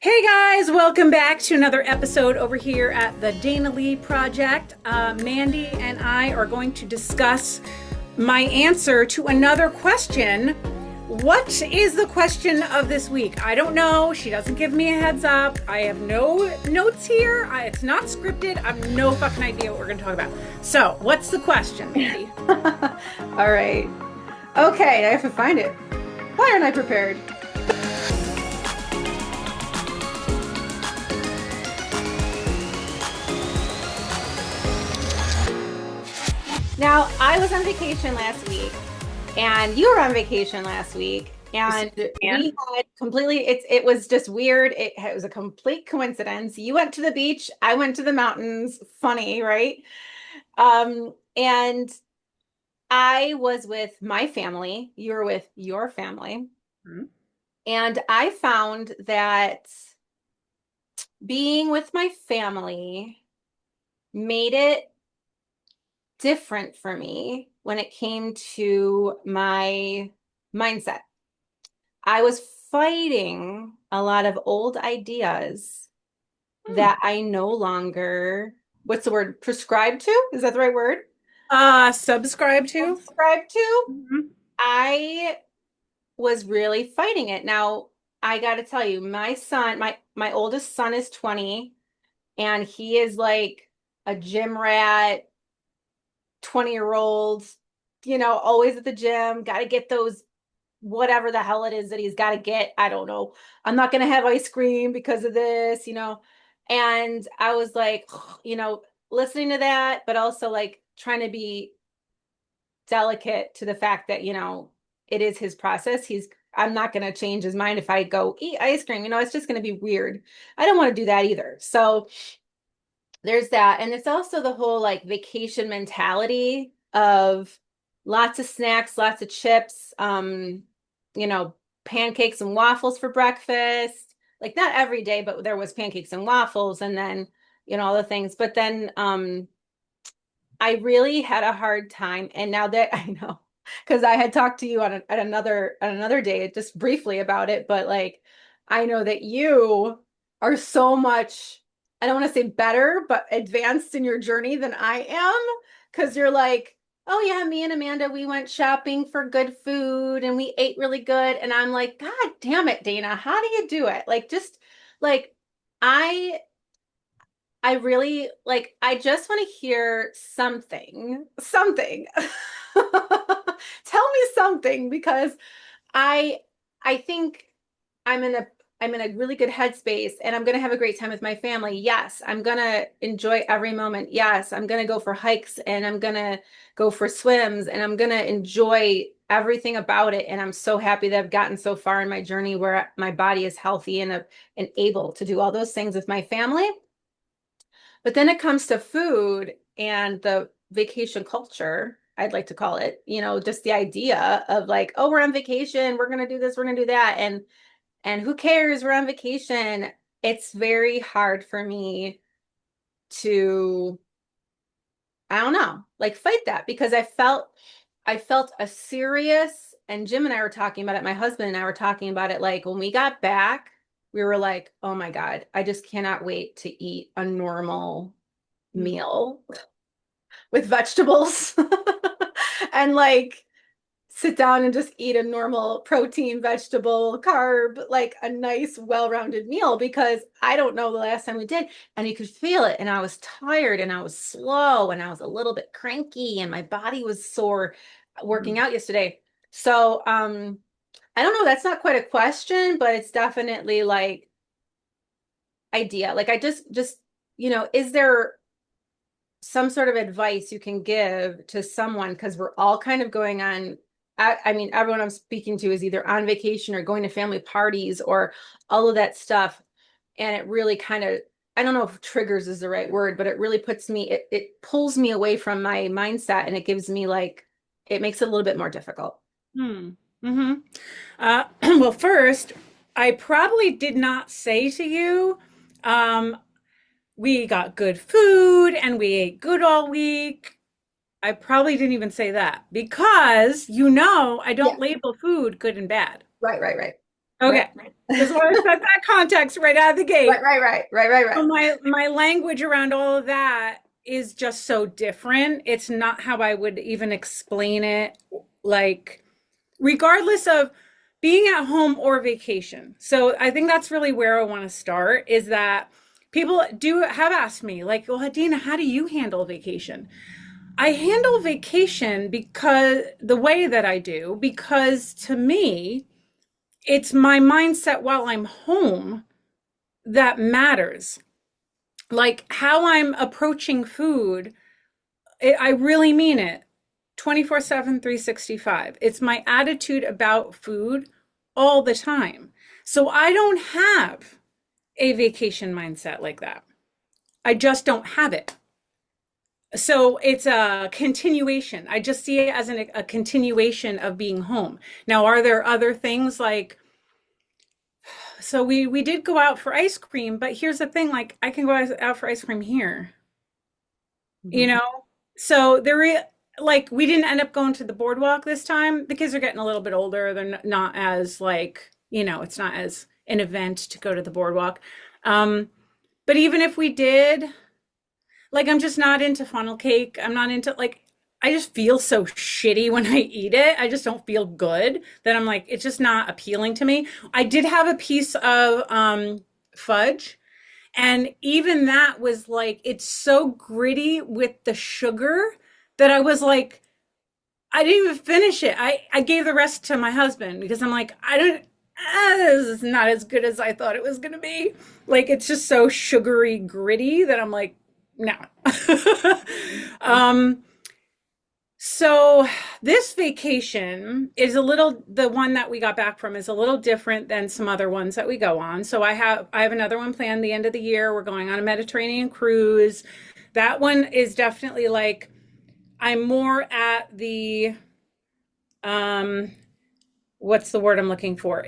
Hey guys, welcome back to another episode over here at the Dana Lee Project. Mandy and I are going to discuss my answer to another question. What is the question of this week? I don't know. She doesn't give me a heads up. I have no notes here. It's not scripted. I have no fucking idea what we're going to talk about. So, what's the question, Mandy? All right. Okay, I have to find it. Why aren't I prepared? Now, I was on vacation last week, and you were on vacation last week, and we had completely, it was just weird. It was a complete coincidence. You went to the beach, I went to the mountains. Funny, right? And I was with my family. You were with your family. Hmm? And I found that being with my family made it different for me when it came to my mindset. I was fighting a lot of old ideas that I no longer, what's the word, prescribe to? Is that the right word? Subscribe to? Subscribe to. Mhm. I was really fighting it. Now, I got to tell you, my son, my oldest son is 20, and he is like a gym rat, 20-year-old, always at the gym, got to get those whatever the hell it is that he's got to get. I don't know. I'm not going to have ice cream because of this. And I was like, listening to that, but also like trying to be delicate to the fact that, it is his process. I'm not going to change his mind if I go eat ice cream. It's just going to be weird. I don't want to do that either. So there's that. And it's also the whole like vacation mentality of lots of snacks, lots of chips, you know, pancakes and waffles for breakfast. Like not every day, but there was pancakes and waffles and then, all the things. But then I really had a hard time. And now that I know, because I had talked to you at another day just briefly about it, but like I know that you are so much, I don't want to say better, but advanced in your journey than I am. Because you're like, oh yeah, me and Amanda, we went shopping for good food and we ate really good. And I'm like, God damn it, Dana, how do you do it? Like just like I I really like, I just want to hear something. Tell me something because I I think I'm in a I'm in a really good headspace and I'm going to have a great time with my family. Yes, I'm going to enjoy every moment. Yes, I'm going to go for hikes and I'm going to go for swims and I'm going to enjoy everything about it. And I'm so happy that I've gotten so far in my journey where my body is healthy and able to do all those things with my family. But then it comes to food and the vacation culture, I'd like to call it, just the idea of like, oh, we're on vacation, we're gonna do this, we're gonna do that, and who cares? We're on vacation. It's very hard for me to, I don't know, like fight that because I felt a serious, and Jim and I were talking about it, my husband and I were talking about it, like when we got back, we were like, oh my God, I just cannot wait to eat a normal meal with vegetables and like sit down and just eat a normal protein, vegetable, carb, like a nice, well-rounded meal because I don't know the last time we did. And you could feel it. And I was tired and I was slow and I was a little bit cranky and my body was sore working out yesterday. So I don't know, that's not quite a question, but it's definitely like idea. Like I just, is there some sort of advice you can give to someone because we're all kind of going on. I mean, everyone I'm speaking to is either on vacation or going to family parties or all of that stuff. And it really kind of, I don't know if triggers is the right word, but it really puts me, it pulls me away from my mindset and it gives me like, it makes it a little bit more difficult. Hmm. Hmm. Well, first, I probably did not say to you, um, we got good food and we ate good all week. I probably didn't even say that because I Yeah. don't label food good and bad. Right, right, right. Okay. right. Just want to set that context right out of the gate. Right. So my language around all of that is just so different. It's not how I would even explain it, like regardless of being at home or vacation. So I think that's really where I want to start is that people do have asked me like, well, Adina, how do you handle vacation? I handle vacation because the way that I do, because to me, it's my mindset while I'm home that matters. Like how I'm approaching food, I really mean it. 24/7, 365. It's my attitude about food all the time. So I don't have a vacation mindset like that. I just don't have it. So it's a continuation. I just see it as a continuation of being home. Now, are there other things like, so we did go out for ice cream, but here's the thing, like I can go out for ice cream here, you Mhm. know? So like we didn't end up going to the boardwalk this time. The kids are getting a little bit older. They're not as like, it's not as an event to go to the boardwalk. Um, but even if we did, like I'm just not into funnel cake. I'm not into like I just feel so shitty when I eat it. I just don't feel good that I'm like it's just not appealing to me. I did have a piece of fudge and even that was like it's so gritty with the sugar that I was like I didn't even finish it. I gave the rest to my husband because I'm like I don't this is not as good as I thought it was going to be. Like it's just so sugary gritty that I'm like no. um so this vacation is the one that we got back from is a little different than some other ones that we go on. So I have another one planned the end of the year. We're going on a Mediterranean cruise. That one is definitely like I'm more at the um what's the word I'm looking for?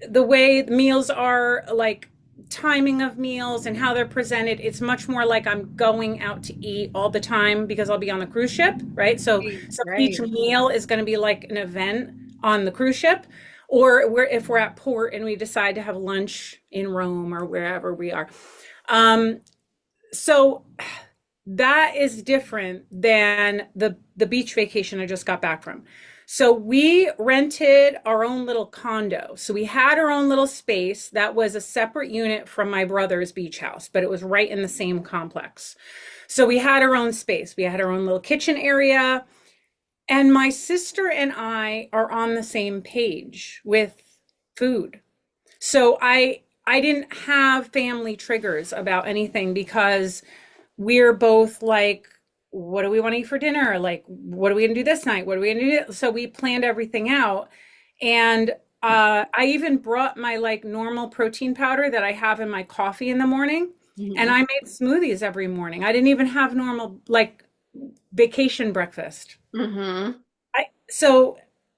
The way the meals are like timing of meals and how they're presented, it's much more like I'm going out to eat all the time because I'll be on the cruise ship, right? So each Right. meal is going to be like an event on the cruise ship. Or if we're at port and we decide to have lunch in Rome or wherever we are. Um, so that is different than the beach vacation I just got back from. So we rented our own little condo. So we had our own little space that was a separate unit from my brother's beach house, but it was right in the same complex. So we had our own space. We had our own little kitchen area. And my sister and I are on the same page with food. So I didn't have family triggers about anything because we're both like, what do we want to eat for dinner? Like, what are we gonna do this night? What are we gonna do? So we planned everything out. And I even brought my like normal protein powder that I have in my coffee in the morning. And Mhm. I made smoothies every morning. I didn't even have normal like vacation breakfast. Mhm.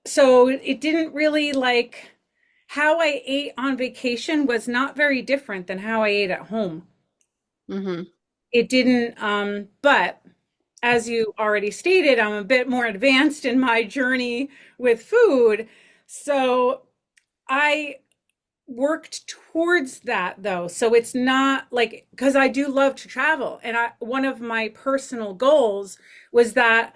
So it didn't really like how I ate on vacation was not very different than how I ate at home. Mhm. It didn't, but as you already stated, I'm a bit more advanced in my journey with food. So I worked towards that though. So it's not like, because I do love to travel. And one of my personal goals was that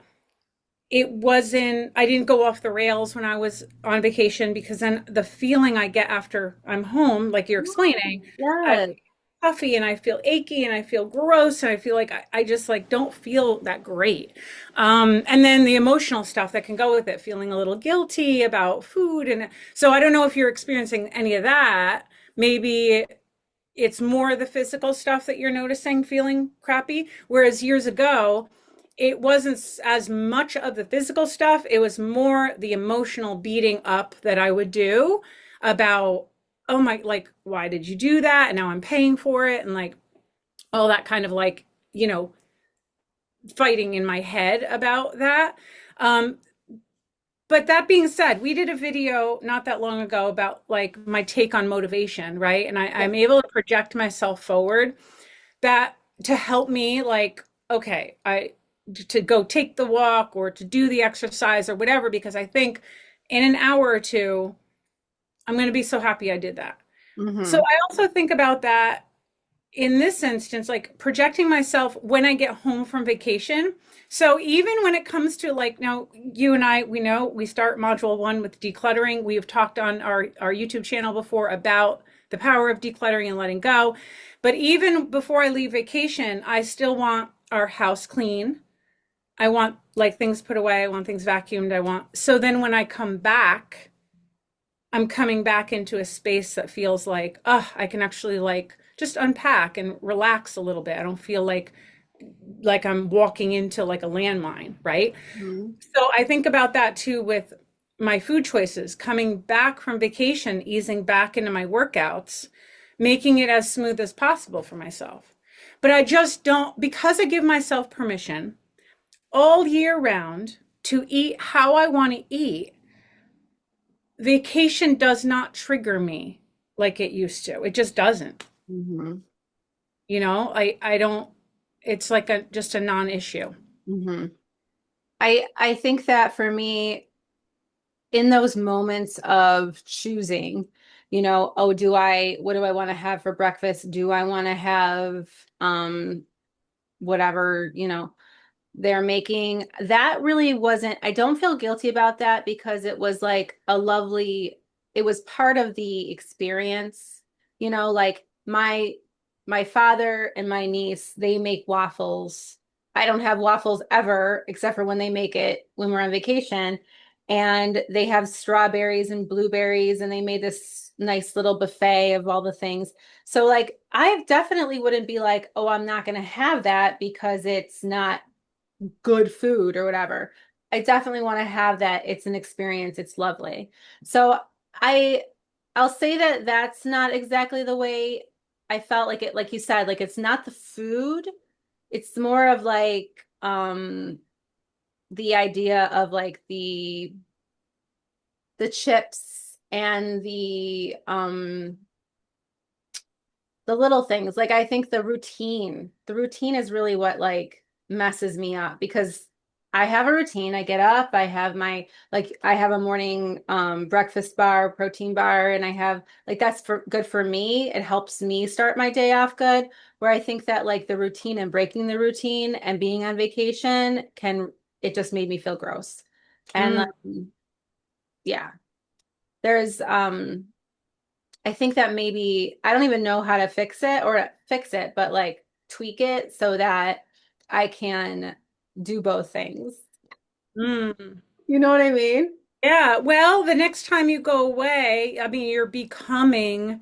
I didn't go off the rails when I was on vacation because then the feeling I get after I'm home, like you're explaining, I Yes. feel puffy and I feel achy and I feel gross and I feel like I just like don't feel that great. And then the emotional stuff that can go with it, feeling a little guilty about food. And so I don't know if you're experiencing any of that. Maybe it's more the physical stuff that you're noticing feeling crappy. Whereas years ago, it wasn't as much of the physical stuff. It was more the emotional beating up that I would do about, oh my, like, why did you do that? And now I'm paying for it. And like all that kind of like, you know, fighting in my head about that. Um, but that being said, we did a video not that long ago about like my take on motivation, right? And I'm able to project myself forward that to help me like, okay, to go take the walk or to do the exercise or whatever, because I think in an hour or two, I'm going to be so happy I did that. So Mm-hmm. I also think about that in this instance, like projecting myself when I get home from vacation. So even when it comes to like now, you and I, we know we start module one with decluttering. We have talked on our YouTube channel before about the power of decluttering and letting go. But even before I leave vacation, I still want our house clean. I want like things put away. I want things vacuumed. So then when I come back, I'm coming back into a space that feels like, oh, I can actually like just unpack and relax a little bit. I don't feel like I'm walking into like a landmine, right? Mm-hmm. So I think about that too with my food choices, coming back from vacation, easing back into my workouts, making it as smooth as possible for myself. But I just don't, because I give myself permission all year round to eat how I want to eat, vacation does not trigger me like it used to. It just doesn't. Mm-hmm. I don't, it's like a just a non-issue. Mm-hmm. I think that for me, in those moments of choosing, oh, what do I want to have for breakfast? Do I want to have whatever, they're making? That really wasn't, I don't feel guilty about that because it was like it was part of the experience, like my father and my niece, they make waffles. I don't have waffles ever except for when they make it when we're on vacation, and they have strawberries and blueberries, and they made this nice little buffet of all the things. So like I definitely wouldn't be like, oh, I'm not going to have that because it's not good food or whatever. I definitely want to have that. It's an experience. It's lovely. So I I'll say that that's not exactly the way I felt like it, like you said, like it's not the food. It's more of like the idea of like the chips and the little things. Like I think the routine is really what like messes me up because I have a routine. I get up, I have a morning breakfast bar, protein bar, and I have like that's for good for me. It helps me start my day off good. Where I think that like the routine and breaking the routine and being on vacation it just made me feel gross. And Mm, yeah, there's I think that maybe I don't even know how to fix it, but like tweak it so that I can do both things. mm. You know what I mean? Yeah, well, the next time you go away, I mean, you're becoming,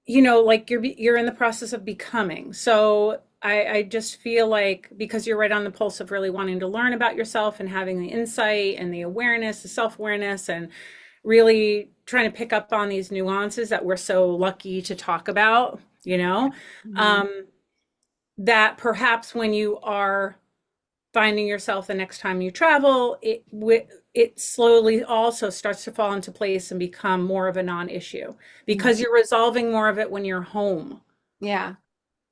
like you're in the process of becoming. So I just feel like because you're right on the pulse of really wanting to learn about yourself and having the insight and the awareness, the self-awareness, and really trying to pick up on these nuances that we're so lucky to talk about, Mhm. um, that perhaps when you are finding yourself the next time you travel, it slowly also starts to fall into place and become more of a non-issue because you're resolving more of it when you're home. Yeah.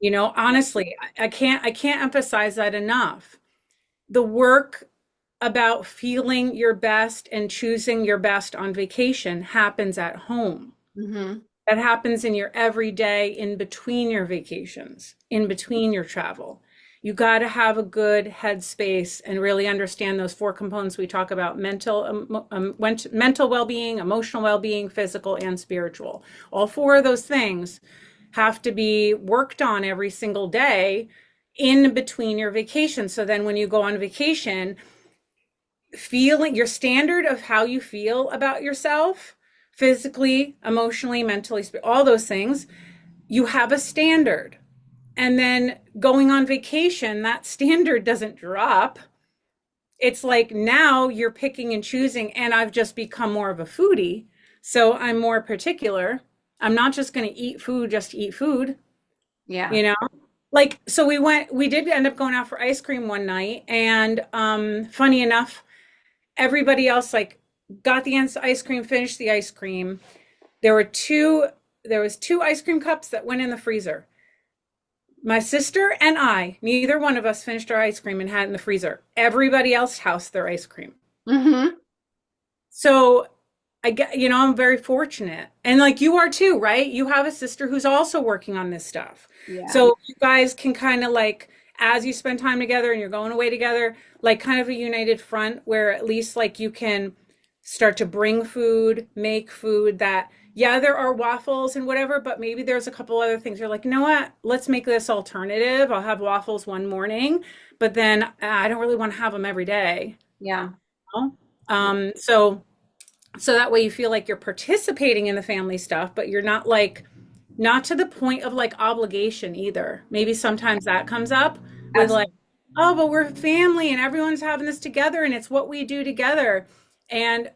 Honestly, I can't emphasize that enough. The work about feeling your best and choosing your best on vacation happens at home. Hmm. That happens in your everyday, in between your vacations, in between your travel. You got to have a good headspace and really understand those four components we talk about: mental well-being, emotional well-being, physical, and spiritual. All four of those things have to be worked on every single day in between your vacation. So then when you go on vacation, feeling your standard of how you feel about yourself, physically, emotionally, mentally, all those things, you have a standard. And then going on vacation, that standard doesn't drop. It's like now you're picking and choosing, and I've just become more of a foodie. So I'm more particular. I'm not just going to eat food just to eat food, Yeah. you know? Like, so we did end up going out for ice cream one night. And funny enough, everybody else like got the ice cream, finished the ice cream. There were two, there was two ice cream cups that went in the freezer. My sister and I, neither one of us finished our ice cream and had it in the freezer. Everybody else housed their ice cream. Hmm. So I get, I'm very fortunate. And like you are too, right? You have a sister who's also working on this stuff. Yeah. So you guys can kind of like, as you spend time together and you're going away together, like kind of a united front where at least like you can start to bring food, make food that, yeah, there are waffles and whatever, but maybe there's a couple other things. You're like, you know what? Let's make this alternative. I'll have waffles one morning, but then I don't really want to have them every day. Yeah. So that way you feel like you're participating in the family stuff, but you're not like not to the point of like obligation either. Maybe sometimes that comes up with like, Absolutely. oh, but we're family and everyone's having this together and it's what we do together. And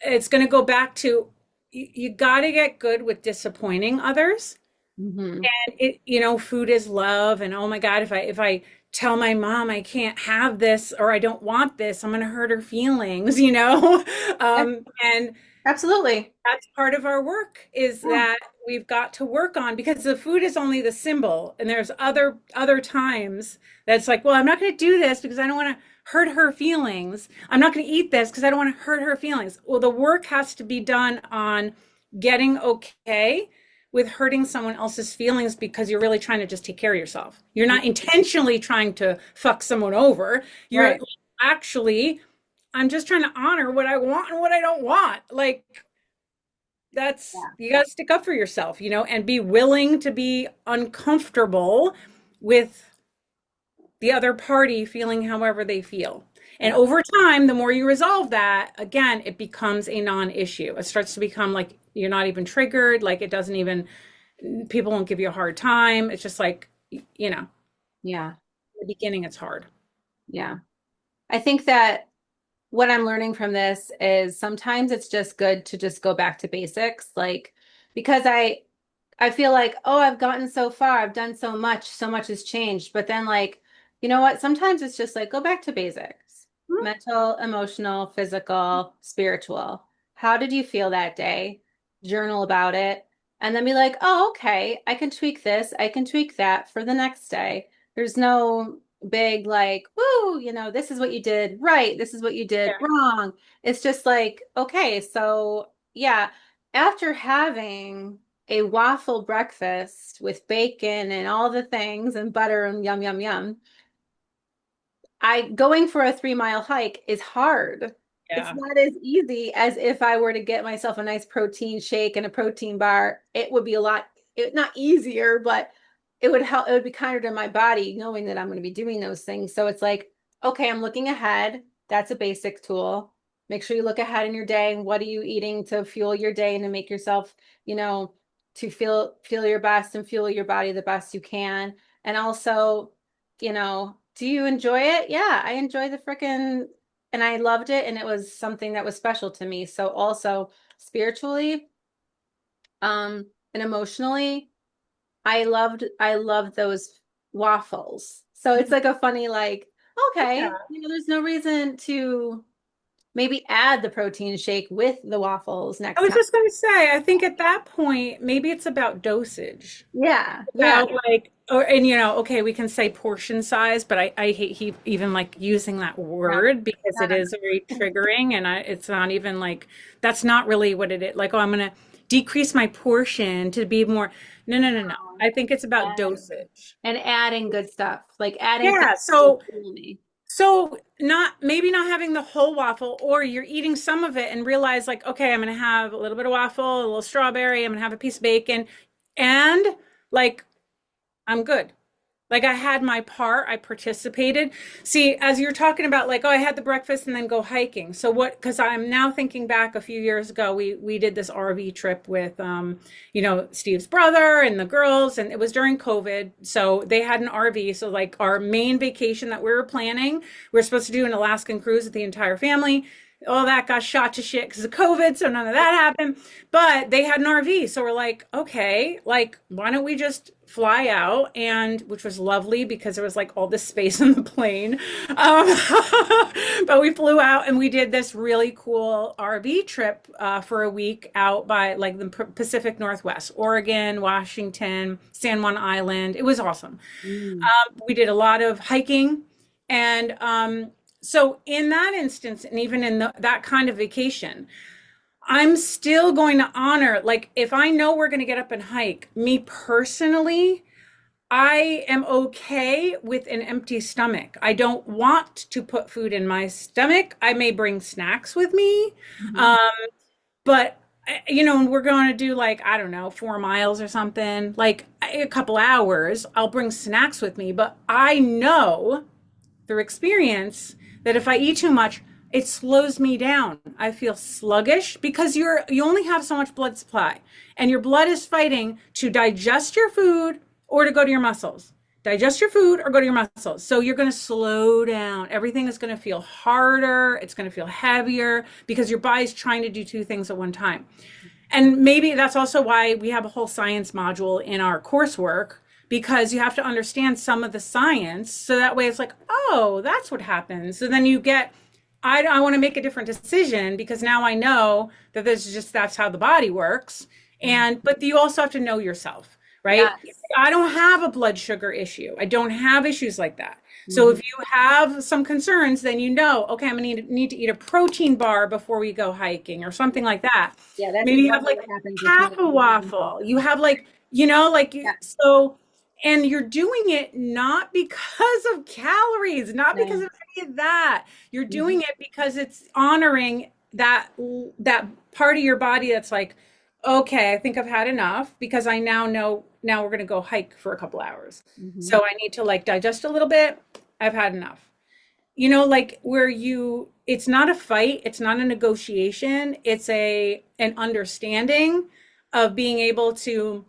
it's going to go back to you got to get good with disappointing others. Hmm. Food is love. And oh my God, if I tell my mom I can't have this or I don't want this, I'm going to hurt her feelings. And Absolutely. that's part of our work is Yeah. that we've got to work on because the food is only the symbol and there's other times that's like, well, I'm not going to do this because I don't want to hurt her feelings. I'm not going to eat this because I don't want to hurt her feelings. Well, the work has to be done on getting okay with hurting someone else's feelings because you're really trying to just take care of yourself. You're not intentionally trying to fuck someone over. You're Right. actually, I'm just trying to honor what I want and what I don't want. Like that's Yeah. you got to stick up for yourself, and be willing to be uncomfortable with the other party feeling however they feel. And Yeah. over time, the more you resolve that, again, it becomes a non-issue. It starts to become like you're not even triggered, like it doesn't even people won't give you a hard time. It's just like, Yeah. in the beginning it's hard. Yeah. I think that what I'm learning from this is sometimes it's just good to just go back to basics. Like, because I feel like, oh, I've gotten so far, I've done so much has changed. But then, like, you know what? Sometimes it's just like, go back to basics: mental, emotional, physical, spiritual. How did you feel that day? Journal about it. And then be like, oh, okay, I can tweak this, I can tweak that for the next day. There's no big, like, woo, this is what you did right, this is what you did Yeah. wrong. It's just like, okay, so yeah, after having a waffle breakfast with bacon and all the things and butter and yum, yum, yum. I going for a 3 mile hike is hard. It's Yeah. not as easy as if I were to get myself a nice protein shake and a protein bar. It would be a lot, not easier, but it would help. It would be kinder to my body knowing that I'm going to be doing those things. So it's like, okay, I'm looking ahead. That's a basic tool. Make sure you look ahead in your day. What are you eating to fuel your day and to make yourself, to feel your best and fuel your body the best you can. And also, do you enjoy it? Yeah, I enjoy the frickin' and I loved it and it was something that was special to me. So also spiritually, and emotionally, I loved those waffles. So it's like a funny like, okay, Yeah. there's no reason to maybe add the protein shake with the waffles I next was time. just going to say, I think at that point, maybe it's about dosage. Yeah, yeah, About like, and okay, we can say portion size, but I hate even like using that no, word because it no, is very triggering, and it's not even like that's not really what it is. Like, oh, I'm gonna decrease my portion to be more. No, no, no, no. no. I think it's about Adding dosage. and adding good stuff, like adding things Yeah. to So fuel me. so not maybe not having the whole waffle, or you're eating some of it and realize like, okay, I'm gonna have a little bit of waffle, a little strawberry, I'm gonna have a piece of bacon, and like I'm good. Like I had my part, I participated. See, as you're talking about, like, oh, I had the breakfast and then go hiking. So what? Because I'm now thinking back a few years ago, we did this RV trip with, Steve's brother and the girls, and it was during COVID, so they had an RV. So like our main vacation that we were planning, we were supposed to do an Alaskan cruise with the entire family. All that got shot to shit because of COVID, so none of that happened. But they had an RV, so we're like, okay, like why don't we just fly out? And which was lovely because there was like all this space in the plane. Um, but we flew out and we did this really cool RV trip for a week out by like the Pacific Northwest, Oregon, Washington, San Juan Island. It was awesome. Mm. We did a lot of hiking and so in that instance, and even in that kind of vacation, I'm still going to honor, like, if I know we're going to get up and hike, me personally, I am okay with an empty stomach. I don't want to put food in my stomach. I may bring snacks with me. Mhm. Um, but we're going to do like, I don't know, 4 miles or something, like a couple hours. I'll bring snacks with me, but I know through experience that if I eat too much, it slows me down. I feel sluggish because you only have so much blood supply and your blood is fighting to digest your food or to go to your muscles. Digest your food or go to your muscles. So you're going to slow down. Everything is going to feel harder. It's going to feel heavier because your body's trying to do two things at one time. And maybe that's also why we have a whole science module in our coursework, because you have to understand some of the science. So that way it's like, oh, that's what happens. So then you get, I want to make a different decision because now I know that that's how the body works. But you also have to know yourself, right? Yes. I don't have a blood sugar issue. I don't have issues like that. So if Mhm. you have some concerns, then okay, I'm gonna need to eat a protein bar before we go hiking or something like that. Yeah, that's Maybe you have exactly like what happens with half me. a waffle. You have like, Yeah. so, and you're doing it not because of calories, not because No. of any of that. You're Mhm. doing it because it's honoring that part of your body that's like, okay, I think I've had enough because I now know now we're going to go hike for a couple hours. Mhm. So I need to like digest a little bit. I've had enough. Like where it's not a fight, it's not a negotiation, it's an understanding of being able to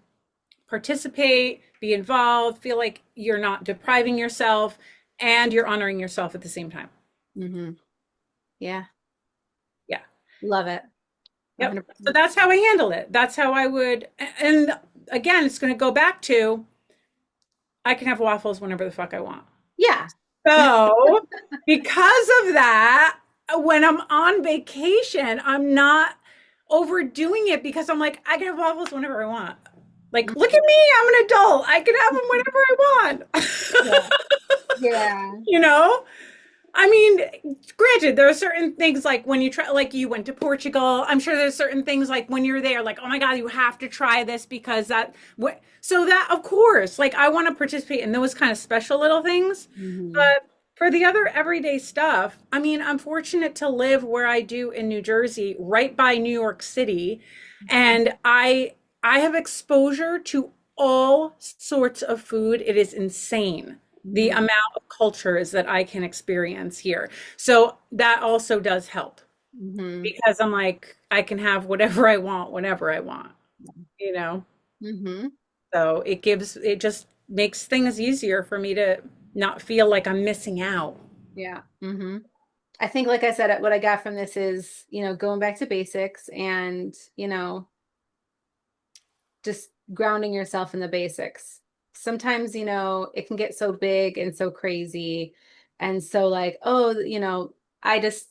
participate, be involved, feel like you're not depriving yourself and you're honoring yourself at the same time. Mhm. Yeah. Yeah. Love it. Yep. So 100%. that's how I handle it. That's how I would, and again, it's going to go back to I can have waffles whenever the fuck I want. Yeah. So, because of that, when I'm on vacation, I'm not overdoing it because I'm like, I can have waffles whenever I want. Like, look at Mhm. me, I'm an adult. I can have them whenever I Yeah. want. Yeah. you know? I mean, granted, there are certain things like when you try, like you went to Portugal. I'm sure there's certain things like when you're there, like, oh my God, you have to try this because so that, of course, like I want to participate in those kind of special little things. Mhm. But for the other everyday stuff, I mean, I'm fortunate to live where I do in New Jersey, right by New York City. And I have exposure to all sorts of food. It is insane the Mhm. amount of cultures that I can experience here. So that also does help Mhm. because I'm like, I can have whatever I want whenever I want, you know? Mhm. So it just makes things easier for me to not feel like I'm missing out. Yeah. Mhm. I think, like I said, what I got from this is, going back to basics and, just grounding yourself in the basics. Sometimes, it can get so big and so crazy. And so like, oh, I just,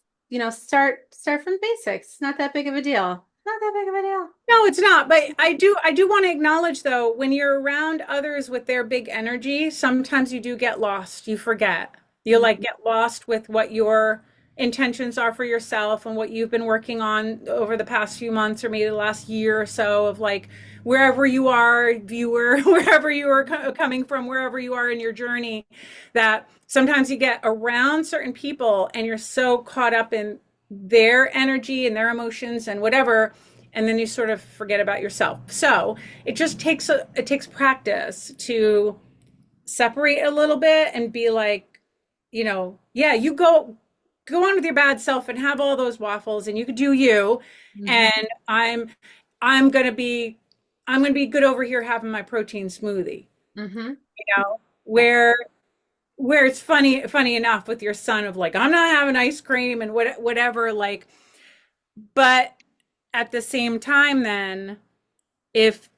start from basics. It's not that big of a deal. Not that big of a deal. No, it's not. But I do want to acknowledge though, when you're around others with their big energy, sometimes you do get lost. You forget. You like Mhm. get lost with what your intentions are for yourself and what you've been working on over the past few months or maybe the last year or so of like wherever you are, viewer, wherever you are coming from, wherever you are in your journey, that sometimes you get around certain people and you're so caught up in their energy and their emotions and whatever, and then you sort of forget about yourself. So it takes practice to separate a little bit and be like, yeah, you go on with your bad self and have all those waffles and you could do you. Mhm. And I'm gonna be I'm gonna be good over here having my protein smoothie, Mhm. Yeah. where it's funny enough with your son of like, I'm not having ice cream and whatever, like, but at the same time, then if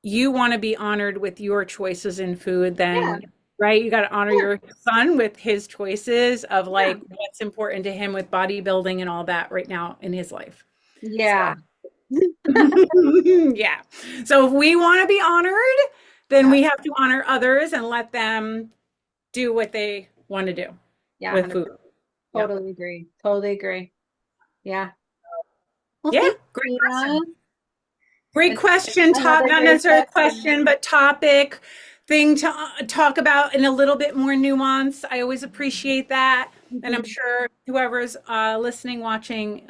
you want to be honored with your choices in food, Yeah. then right, you got to honor Yeah. your son with his choices of Yeah. like what's important to him with bodybuilding and all that right now in his life. So Yeah. yeah. So if we want to be honored, then Yeah. we have to honor others and let them do what they want to do Yeah. with 100%. food. Yeah. Totally agree. Totally agree. Yeah. Well, Yeah, thank great you, question. Tina. Great question. Another Not great necessarily a question. question, but topic, thing to talk about in a little bit more nuance. I always appreciate that. And I'm Mhm. sure whoever's listening, watching,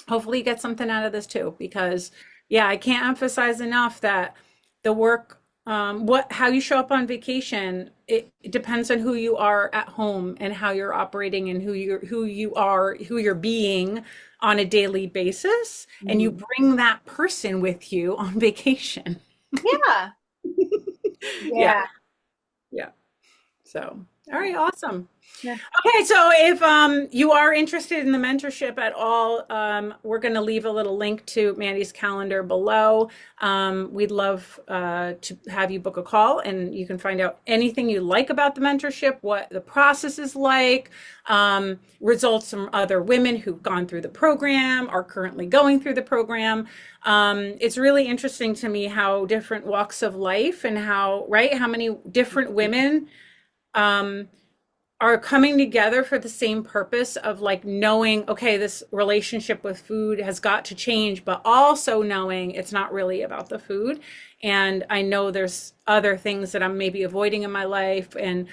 hopefully you get something out of this too, because yeah, I can't emphasize enough that the work, how you show up on vacation, it depends on who you are at home and how you're operating and who you're being on a daily basis, and you Mhm. bring that person with you on vacation. Yeah. Yeah, Yeah. yeah. So, all right, awesome. Yeah. Okay, so if you are interested in the mentorship at all, we're going to leave a little link to Mandy's calendar below. We'd love to have you book a call, and you can find out anything you like about the mentorship, what the process is like, results from other women who've gone through the program, are currently going through the program. It's really interesting to me how different walks of life and how many different women um, are coming together for the same purpose of like knowing, okay, this relationship with food has got to change, but also knowing it's not really about the food. And I know there's other things that I'm maybe avoiding in my life, and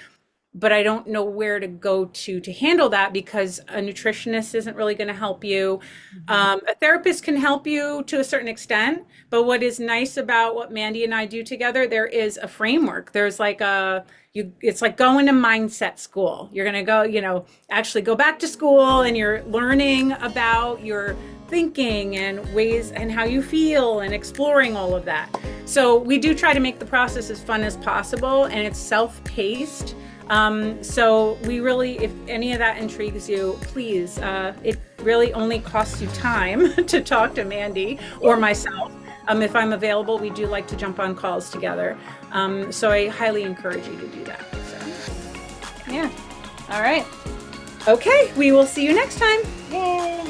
but I don't know where to go to handle that, because a nutritionist isn't really going to help you. Mhm. A therapist can help you to a certain extent, but what is nice about what Mandy and I do together, there is a framework. There's like it's like going to mindset school. You're going to go, actually go back to school, and you're learning about your thinking and ways and how you feel and exploring all of that. So we do try to make the process as fun as possible, and it's self-paced. So we really, if any of that intrigues you, please, it really only costs you time to talk to Mandy or myself. If I'm available, we do like to jump on calls together. So I highly encourage you to do that. So, Yeah. All right. okay, we will see you next time. Yay.